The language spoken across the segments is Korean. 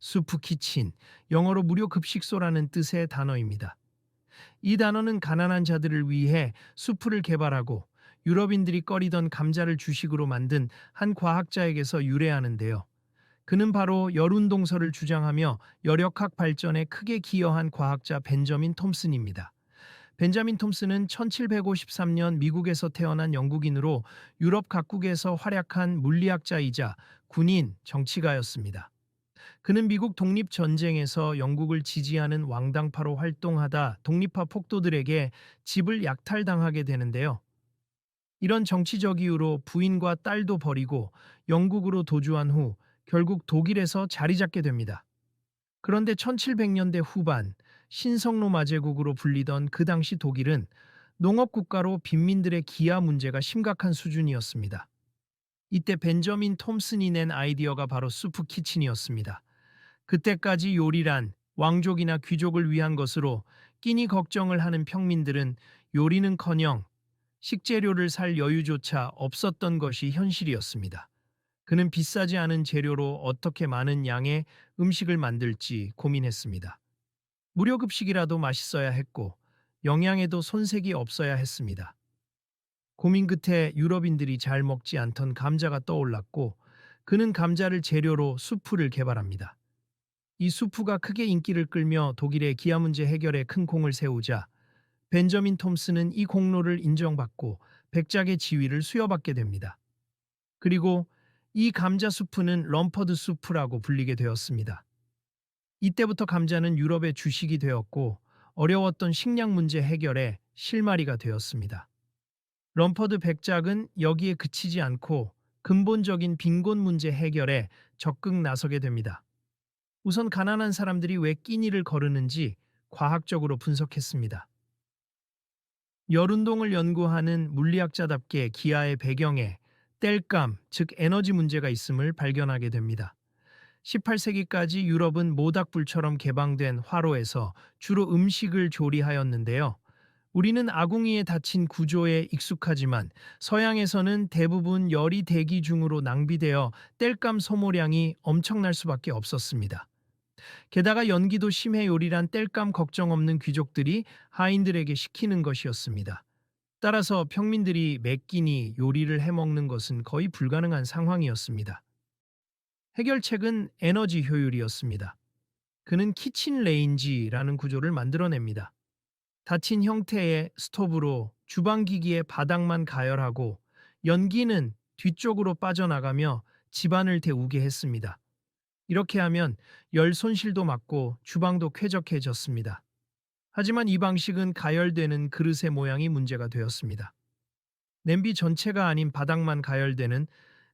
수프 키친, 영어로 무료 급식소라는 뜻의 단어입니다. 이 단어는 가난한 자들을 위해 수프를 개발하고 유럽인들이 꺼리던 감자를 주식으로 만든 한 과학자에게서 유래하는데요. 그는 바로 열운동설을 주장하며 열역학 발전에 크게 기여한 과학자 벤저민 톰슨입니다. 벤자민 톰슨은 1753년 미국에서 태어난 영국인으로 유럽 각국에서 활약한 물리학자이자 군인, 정치가였습니다. 그는 미국 독립전쟁에서 영국을 지지하는 왕당파로 활동하다 독립파 폭도들에게 집을 약탈당하게 되는데요. 이런 정치적 이유로 부인과 딸도 버리고 영국으로 도주한 후 결국 독일에서 자리 잡게 됩니다. 그런데 1700년대 후반 신성로 마제국으로 불리던 그 당시 독일은 농업국가로 빈민들의 기아 문제가 심각한 수준이었습니다. 이때 벤저민 톰슨이 낸 아이디어가 바로 수프 키친이었습니다. 그때까지 요리란 왕족이나 귀족을 위한 것으로 끼니 걱정을 하는 평민들은 요리는커녕 식재료를 살 여유조차 없었던 것이 현실이었습니다. 그는 비싸지 않은 재료로 어떻게 많은 양의 음식을 만들지 고민했습니다. 무료급식이라도 맛있어야 했고 영양에도 손색이 없어야 했습니다. 고민 끝에 유럽인들이 잘 먹지 않던 감자가 떠올랐고 그는 감자를 재료로 수프를 개발합니다. 이 수프가 크게 인기를 끌며 독일의 기아 문제 해결에 큰功을 세우자 벤저민 톰슨은 이 공로를 인정받고 백작의 지위를 수여받게 됩니다. 그리고 이 감자 수프는 럼퍼드 수프라고 불리게 되었습니다. 이때부터 감자는 유럽의 주식이 되었고 어려웠던 식량 문제 해결에 실마리가 되었습니다. 럼퍼드 백작은 여기에 그치지 않고 근본적인 빈곤 문제 해결에 적극 나서게 됩니다. 우선 가난한 사람들이 왜 끼니를 거르는지 과학적으로 분석했습니다. 열운동을 연구하는 물리학자답게 기아의 배경에 땔감, 즉 에너지 문제가 있음을 발견하게 됩니다. 18세기까지 유럽은 모닥불처럼 개방된 화로에서 주로 음식을 조리하였는데요. 우리는 아궁이에 닫힌 구조에 익숙하지만 서양에서는 대부분 열이 대기 중으로 낭비되어 땔감 소모량이 엄청날 수밖에 없었습니다. 게다가 연기도 심해 요리란 땔감 걱정 없는 귀족들이 하인들에게 시키는 것이었습니다. 따라서 평민들이 매 끼니 요리를 해먹는 것은 거의 불가능한 상황이었습니다. 해결책은 에너지 효율이었습니다. 그는 키친 레인지라는 구조를 만들어냅니다. 닫힌 형태의 스토브로 주방기기의 바닥만 가열하고 연기는 뒤쪽으로 빠져나가며 집안을 데우게 했습니다. 이렇게 하면 열 손실도 막고 주방도 쾌적해졌습니다. 하지만 이 방식은 가열되는 그릇의 모양이 문제가 되었습니다. 냄비 전체가 아닌 바닥만 가열되는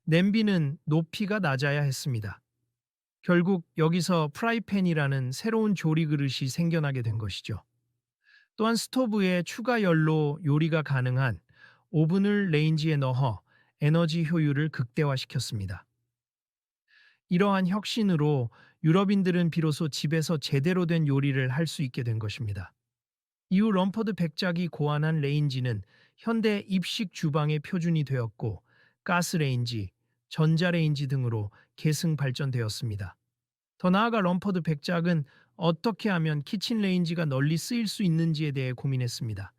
냄비는 높이가 낮아야 했습니다. 결국 여기서 프라이팬이라는 새로운 조리 그릇이 생겨나게 된 것이죠. 또한 스토브에 추가 열로 요리가 가능한 오븐을 레인지에 넣어 에너지 효율을 극대화시켰습니다. 이러한 혁신으로 유럽인들은 비로소 집에서 제대로 된 요리를 할 수 있게 된 것입니다. 이후 럼퍼드 백작이 고안한 레인지는 현대 입식 주방의 표준이 되었고 가스레인지, 전자레인지 등으로 계승 발전되었습니다. 더 나아가 럼퍼드 백작은 어떻게 하면 키친레인지가 널리 쓰일 수 있는지에 대해 고민했습니다.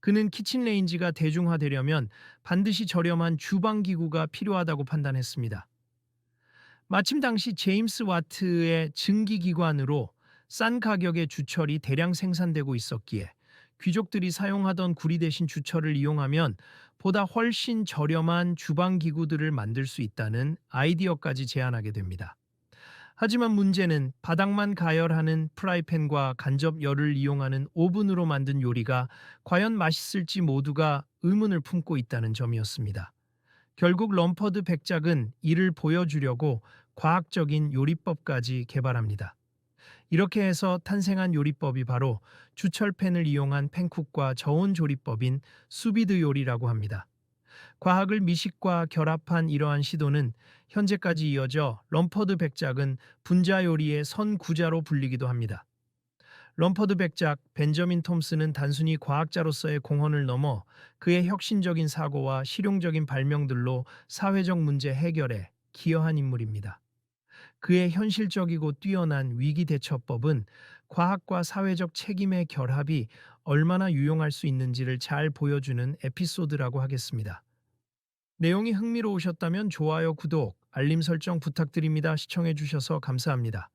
그는 키친레인지가 대중화되려면 반드시 저렴한 주방기구가 필요하다고 판단했습니다. 마침 당시 제임스 와트의 증기기관으로 싼 가격의 주철이 대량 생산되고 있었기에 귀족들이 사용하던 구리 대신 주철을 이용하면 보다 훨씬 저렴한 주방기구들을 만들 수 있다는 아이디어까지 제안하게 됩니다. 하지만 문제는 바닥만 가열하는 프라이팬과 간접 열을 이용하는 오븐으로 만든 요리가 과연 맛있을지 모두가 의문을 품고 있다는 점이었습니다. 결국 럼퍼드 백작은 이를 보여주려고 과학적인 요리법까지 개발합니다. 이렇게 해서 탄생한 요리법이 바로 주철팬을 이용한 팬쿡과 저온 조리법인 수비드 요리라고 합니다. 과학을 미식과 결합한 이러한 시도는 현재까지 이어져 럼퍼드 백작은 분자 요리의 선구자로 불리기도 합니다. 럼퍼드 백작 벤저민 톰슨은 단순히 과학자로서의 공헌을 넘어 그의 혁신적인 사고와 실용적인 발명들로 사회적 문제 해결에 기여한 인물입니다. 그의 현실적이고 뛰어난 위기 대처법은 과학과 사회적 책임의 결합이 얼마나 유용할 수 있는지를 잘 보여주는 에피소드라고 하겠습니다. 내용이 흥미로우셨다면 좋아요, 구독, 알림 설정 부탁드립니다. 시청해주셔서 감사합니다.